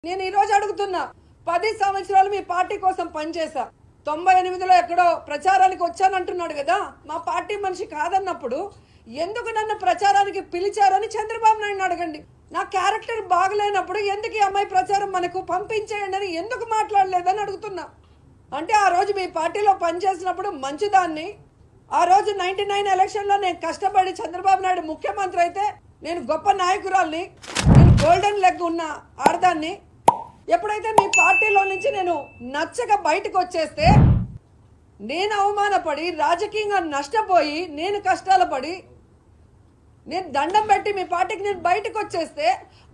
నేను ఈ రోజు అడుగుతున్నా, 10 సంవత్సరాలు మీ పార్టీ కోసం పనిచేశా. 98లో ఎక్కడో ప్రచారానికి వచ్చానంటున్నాడు కదా. మా పార్టీ మనిషి కాదన్నప్పుడు ఎందుకు నన్ను ప్రచారానికి పిలిచారని చంద్రబాబు నాయుడు అడగండి. నా క్యారెక్టర్ బాగలేనప్పుడు ఎందుకు ఈ అమ్మాయి ప్రచారం మనకు పంపించేయండి అని ఎందుకు మాట్లాడలేదని అడుగుతున్నా. అంటే ఆ రోజు మీ పార్టీలో పనిచేసినప్పుడు మంచిదాన్ని, ఆ రోజు 99 ఎలక్షన్లో నేను కష్టపడి చంద్రబాబు నాయుడు ముఖ్యమంత్రి అయితే నేను గొప్ప నాయకురాల్ని, నేను గోల్డెన్ లెగ్ ఉన్న ఆడదాన్ని. ఎప్పుడైతే మీ పార్టీలో నుంచి నేను నచ్చక బయటకు వచ్చేస్తే, నేను అవమానపడి రాజకీయంగా నష్టపోయి నేను కష్టాలు పడి నేను దండం పెట్టి మీ పార్టీకి నేను బయటకు వచ్చేస్తే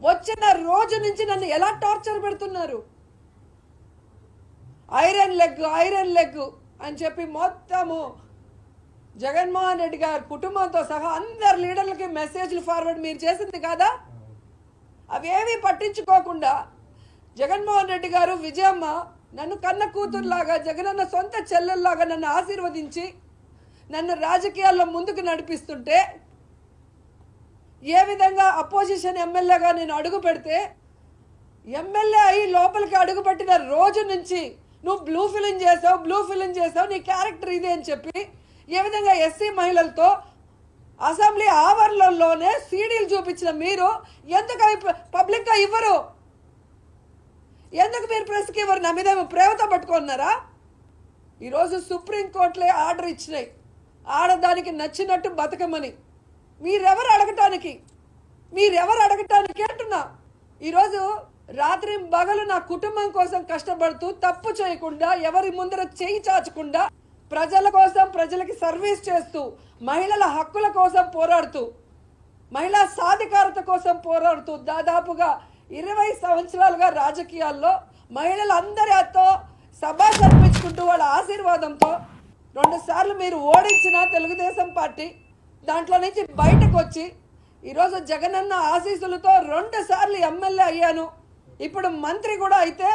వచ్చిన రోజు నుంచి నన్ను ఎలా టార్చర్ పెడుతున్నారు. ఐరన్ లెగ్ అని చెప్పి మొత్తము జగన్మోహన్ రెడ్డి గారి కుటుంబంతో సహా అందరు లీడర్లకి మెసేజ్లు ఫార్వర్డ్ మీరు చేసింది కాదా? అవేమీ పట్టించుకోకుండా జగన్మోహన్ రెడ్డి గారు, విజయమ్మ నన్ను కన్న కూతురులాగా, జగనన్న సొంత చెల్లెల్లాగా నన్ను ఆశీర్వదించి నన్ను రాజకీయాల్లో ముందుకు నడిపిస్తుంటే, ఏ విధంగా అపోజిషన్ ఎమ్మెల్యేగా నేను అడుగు పెడితే, ఎమ్మెల్యే అయ్యి లోపలికి అడుగు పెట్టిన రోజు నుంచి నువ్వు బ్లూ ఫిలిం చేసావు, నీ క్యారెక్టర్ ఇది అని చెప్పి ఏ విధంగా ఎస్సీ మహిళలతో అసెంబ్లీ ఆవరణలోనే సీడీలు చూపించిన మీరు ఎందుకు పబ్లిక్గా ఇవ్వరు? ఎందుకు మీరు ప్రెస్కి ఇవ్వరు? నా మీద ప్రేమతో పట్టుకున్నారా? ఈరోజు సుప్రీంకోర్టులే ఆర్డర్ ఇచ్చినాయి ఆడదానికి నచ్చినట్టు బతకమని. మీరెవరు అడగటానికి అంటున్నా. ఈరోజు రాత్రి పగలు నా కుటుంబం కోసం కష్టపడుతూ, తప్పు చేయకుండా, ఎవరి ముందర చేయి చాచకుండా, ప్రజల కోసం, ప్రజలకి సర్వీస్ చేస్తూ, మహిళల హక్కుల కోసం పోరాడుతూ, మహిళా సాధికారత కోసం పోరాడుతూ దాదాపుగా 20 సంవత్సరాలుగా రాజకీయాల్లో మహిళలందరితో సభ జరిపించుకుంటూ వాళ్ళ ఆశీర్వాదంతో 2 సార్లు మీరు ఓడించిన తెలుగుదేశం పార్టీ దాంట్లో నుంచి బయటకు వచ్చి ఈరోజు జగనన్న ఆశీస్సులతో 2 సార్లు ఎమ్మెల్యే అయ్యాను. ఇప్పుడు మంత్రి కూడా అయితే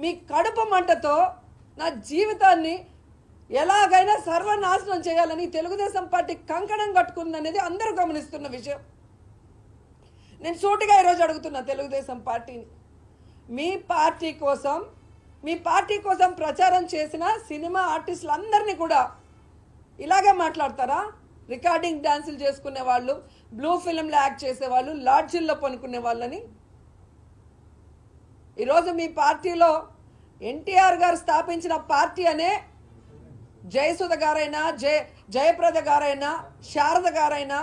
మీ కడుపు మంటతో నా జీవితాన్ని ఎలాగైనా సర్వనాశనం చేయాలని తెలుగుదేశం పార్టీ కంకణం కట్టుకుందనేది అందరూ గమనిస్తున్న విషయం. నేను సూటిగా ఈరోజు అడుగుతున్నా తెలుగుదేశం పార్టీని, మీ పార్టీ కోసం ప్రచారం చేసిన సినిమా ఆర్టిస్టులందరినీ కూడా ఇలాగే మాట్లాడతారా? రికార్డింగ్ డాన్సులు చేసుకునే వాళ్ళు, బ్లూ ఫిల్మ్లో యాక్ట్ చేసేవాళ్ళు, లాడ్జిల్లో పనుకునే వాళ్ళని. ఈరోజు మీ పార్టీలో ఎన్టీఆర్ గారు స్థాపించిన పార్టీ అనే జయసుధ గారైనా, జయప్రద గారైనా, శారద గారైనా,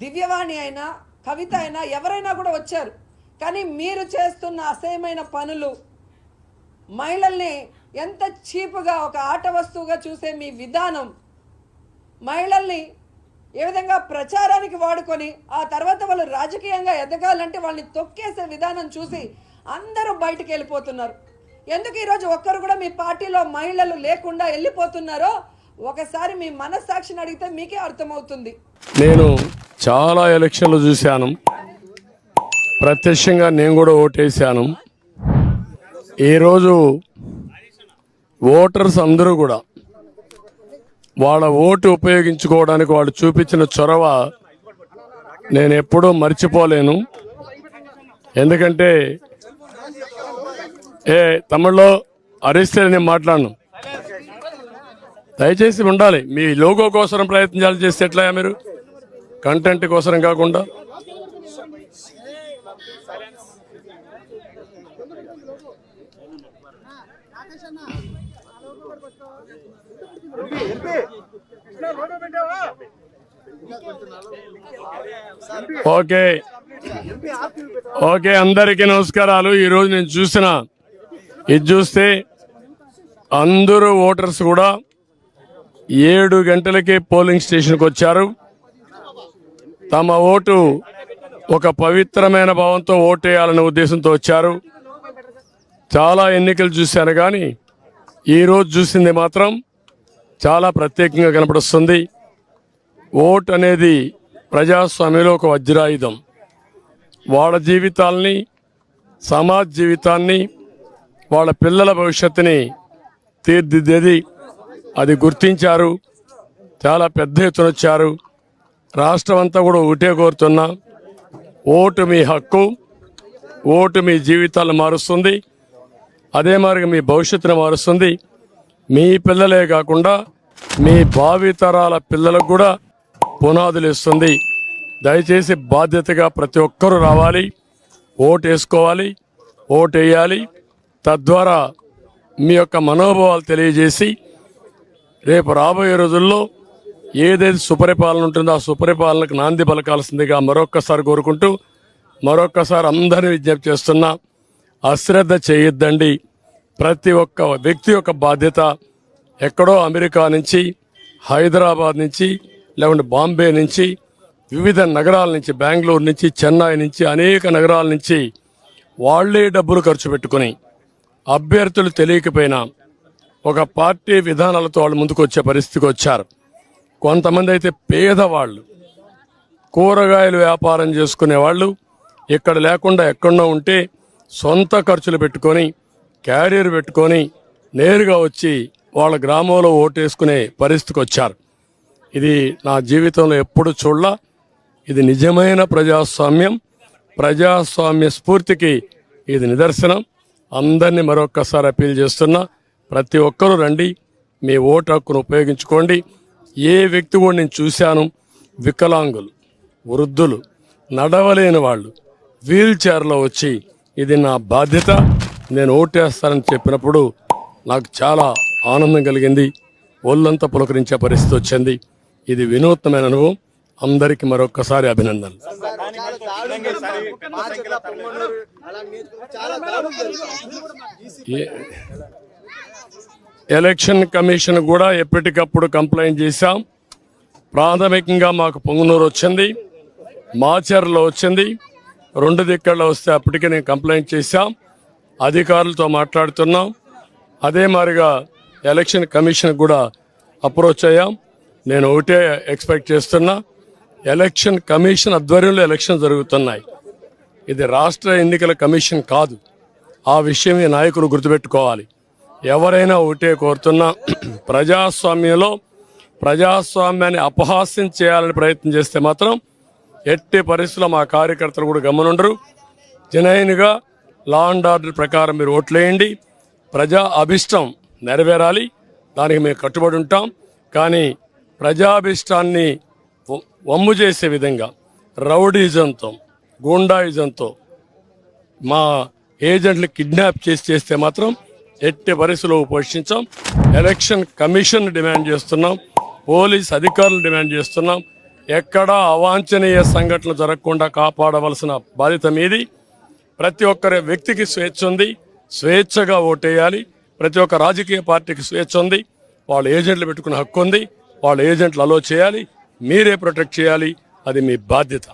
దివ్యవాణి అయినా, కవిత అయినా, ఎవరైనా కూడా వచ్చారు. కానీ మీరు చేస్తున్న అసహ్యమైన పనులు, మహిళల్ని ఎంత చీపుగా ఒక ఆట వస్తువుగా చూసే మీ విధానం, మహిళల్ని ఏ విధంగా ప్రచారానికి వాడుకొని ఆ తర్వాత వాళ్ళు రాజకీయంగా ఎదగాలంటే వాళ్ళని తొక్కేసే విధానం చూసి అందరూ బయటికి వెళ్ళిపోతున్నారు. ఎందుకు ఈరోజు ఒక్కరు కూడా మీ పార్టీలో మహిళలు లేకుండా వెళ్ళిపోతున్నారో ఒకసారి మీ మనస్సాక్షిని అడిగితే మీకే అర్థమవుతుంది. నేను చాలా ఎలక్షన్లు చూశాను, ప్రత్యక్షంగా నేను కూడా ఓటేశాను. ఈరోజు ఓటర్స్ అందరూ కూడా వాళ్ళ ఓటు ఉపయోగించుకోవడానికి వాళ్ళు చూపించిన చొరవ నేను ఎప్పుడూ మర్చిపోలేను. ఎందుకంటే తమిళ్లో అరిస్తే నేను మాట్లాడను, దయచేసి ఉండాలి. మీ లోగో కోసం ప్రయత్నాలు చేస్తే ఎట్లా? మీరు కంటెంట్ కోసం కాకుండా ఓకే అందరికీ నమస్కారాలు. ఈరోజు నేను ఇది చూస్తే అందరూ ఓటర్స్ కూడా 7 గంటలకే పోలింగ్ స్టేషన్కి వచ్చారు. తమ ఓటు ఒక పవిత్రమైన భావంతో ఓటేయాలనే ఉద్దేశంతో వచ్చారు. చాలా ఎన్నికలు చూశాను, కానీ ఈరోజు చూసింది మాత్రం చాలా ప్రత్యేకంగా కనపడుస్తుంది. ఓటు అనేది ప్రజాస్వామ్యంలో ఒక వజ్రాయుధం. వాళ్ళ జీవితాల్ని, సమాజ జీవితాన్ని, వాళ్ళ పిల్లల భవిష్యత్తుని తీర్చిదిద్దేది. అది గుర్తించారు, చాలా పెద్ద ఎత్తున వచ్చారు. రాష్ట్రం అంతా కూడా ఒకటే కోరుతున్నా, ఓటు మీ హక్కు, ఓటు మీ జీవితాలను మారుస్తుంది. అదే మరి మీ భవిష్యత్తును మారుస్తుంది. మీ పిల్లలే కాకుండా మీ భావితరాల పిల్లలకు కూడా పునాదులు ఇస్తుంది. దయచేసి బాధ్యతగా ప్రతి ఒక్కరూ రావాలి, ఓటు వేసుకోవాలి, ఓటు వేయాలి. తద్వారా మీ యొక్క మనోభావాలు తెలియజేసి రేపు రాబోయే రోజుల్లో ఏదైతే సుపరిపాలన ఉంటుందో ఆ సుపరిపాలనకు నాంది పలకాల్సిందిగా మరొక్కసారి కోరుకుంటూ మరొక్కసారి అందరినీ విజ్ఞప్తి చేస్తున్నా, అశ్రద్ధ చేయొద్దండి. ప్రతి ఒక్క వ్యక్తి యొక్క బాధ్యత. ఎక్కడో అమెరికా నుంచి, హైదరాబాద్ నుంచి, లేకుంటే బాంబే నుంచి, వివిధ నగరాల నుంచి, బెంగళూరు నుంచి, చెన్నై నుంచి, అనేక నగరాల నుంచి వాళ్లే డబ్బులు ఖర్చు పెట్టుకుని అభ్యర్థులు తెలియకపోయినా ఒక పార్టీ విధానాలతో వాళ్ళు ముందుకు వచ్చే పరిస్థితికి వచ్చారు. కొంతమంది అయితే పేదవాళ్ళు, కూరగాయలు వ్యాపారం చేసుకునే వాళ్ళు ఇక్కడ లేకుండా ఎక్కడో ఉంటే సొంత ఖర్చులు పెట్టుకొని క్యారియర్ పెట్టుకొని నేరుగా వచ్చి వాళ్ళ గ్రామంలో ఓటేసుకునే పరిస్థితికి వచ్చారు. ఇది నా జీవితంలో ఎప్పుడు చూడలా. ఇది నిజమైన ప్రజాస్వామ్యం, ప్రజాస్వామ్య స్ఫూర్తికి ఇది నిదర్శనం. అందరినీ మరొక్కసారి అప్పీల్ చేస్తున్నా, ప్రతి ఒక్కరూ రండి, మీ ఓటు హక్కును ఉపయోగించుకోండి. ఏ వ్యక్తి కూడా నేను చూశాను, వికలాంగులు, వృద్ధులు, నడవలేని వాళ్ళు వీల్ చైర్లో వచ్చి ఇది నా బాధ్యత, నేను ఓటేస్తానని చెప్పినప్పుడు నాకు చాలా ఆనందం కలిగింది. ఒళ్ళంతా పులకరించే పరిస్థితి వచ్చింది. ఇది వినూత్నమైన అనుభవం. అందరికీ మరొక్కసారి అభినందనలు. ఎలక్షన్ కమిషన్ కూడా ఎప్పటికప్పుడు కంప్లైంట్ చేశాం. ప్రాథమికంగా మాకు పొంగునూరు వచ్చింది, మాచర్లో వచ్చింది, 2 దిక్కల్లో వస్తే అప్పటికే నేను కంప్లైంట్ చేశాం. అధికారులతో మాట్లాడుతున్నాం. అదే మాదిరిగా ఎలక్షన్ కమిషన్ కూడా అప్రోచ్ అయ్యాం. నేను ఒకటే ఎక్స్పెక్ట్ చేస్తున్నా, ఎలక్షన్ కమిషన్ ఆధ్వర్యంలో ఎలక్షన్ జరుగుతున్నాయి. ఇది రాష్ట్ర ఎన్నికల కమిషన్ కాదు. ఆ విషయం ఈ నాయకులు గుర్తుపెట్టుకోవాలి. ఎవరైనా ఒకటే కోరుతున్నా, ప్రజాస్వామ్యంలో ప్రజాస్వామ్యాన్ని అపహాస్యం చేయాలని ప్రయత్నం చేస్తే మాత్రం ఎట్టి పరిస్థితుల్లో మా కార్యకర్తలు కూడా గమనుండరు. జనైన్గా లా అండ్ ఆర్డర్ ప్రకారం మీరు ఓట్లేయండి. ప్రజా అభిష్టం నెరవేరాలి, దానికి మేము కట్టుబడి ఉంటాం. కానీ ప్రజాభిష్టాన్ని వమ్ము చేసే విధంగా రౌడీజంతో, గూండాయిజంతో మా ఏజెంట్లు కిడ్నాప్ చేస్తే మాత్రం ఎట్టి పరిస్థితుల్లో పోషించాం. ఎలక్షన్ కమిషన్ డిమాండ్ చేస్తున్నాం, పోలీస్ అధికారులు డిమాండ్ చేస్తున్నాం. ఎక్కడా అవాంఛనీయ సంఘటనలు జరగకుండా కాపాడవలసిన బాధ్యత మీది. ప్రతి ఒక్కరి వ్యక్తికి స్వేచ్ఛ ఉంది, స్వేచ్ఛగా ఓటేయాలి. ప్రతి ఒక్క రాజకీయ పార్టీకి స్వేచ్ఛ ఉంది. వాళ్ళ ఏజెంట్లు పెట్టుకునే హక్కు ఉంది. వాళ్ళ ఏజెంట్లు అలో చేయాలి, మీరే ప్రొటెక్ట్ చేయాలి. అది మీ బాధ్యత.